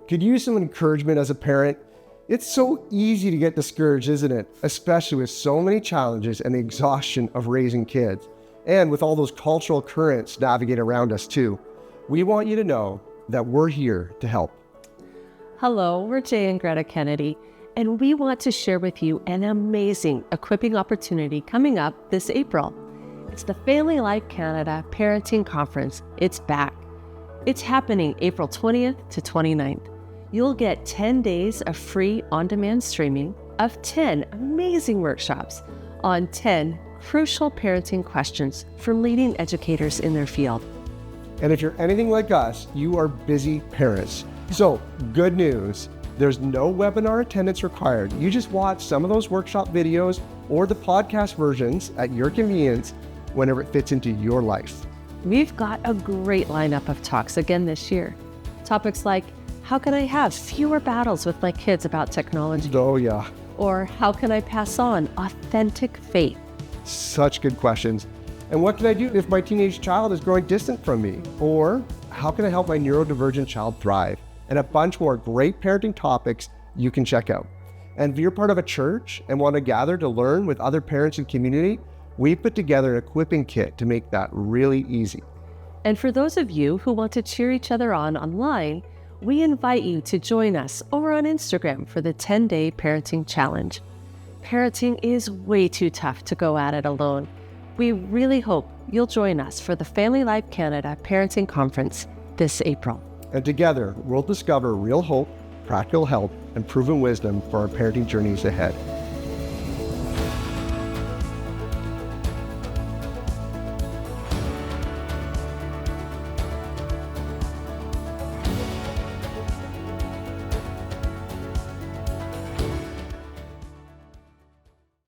Could use some encouragement as a parent. It's so easy to get discouraged, isn't it? Especially with so many challenges and the exhaustion of raising kids. And with all those cultural currents navigating around us too. We want you to know that we're here to help. Hello, we're Jay and Greta Kennedy, and we want to share with you an amazing equipping opportunity coming up this April. It's the FamilyLife Canada Parenting Conference. It's back. It's happening April 20th to 29th. You'll get 10 days of free on-demand streaming of 10 amazing workshops on 10 crucial parenting questions from leading educators in their field. And if you're anything like us, you are busy parents. So, good news. There's no webinar attendance required. You just watch some of those workshop videos or the podcast versions at your convenience whenever it fits into your life. We've got a great lineup of talks again this year. Topics like, how can I have fewer battles with my kids about technology? Oh yeah. Or how can I pass on authentic faith? Such good questions. And what can I do if my teenage child is growing distant from me? Or how can I help my neurodivergent child thrive? And a bunch more great parenting topics you can check out. And if you're part of a church and want to gather to learn with other parents and community, we put together an equipping kit to make that really easy. And for those of you who want to cheer each other on online, we invite you to join us over on Instagram for the 10-day parenting challenge. Parenting is way too tough to go at it alone. We really hope you'll join us for the FamilyLife Canada Parenting Conference this April. And together, we'll discover real hope, practical help, and proven wisdom for our parenting journeys ahead.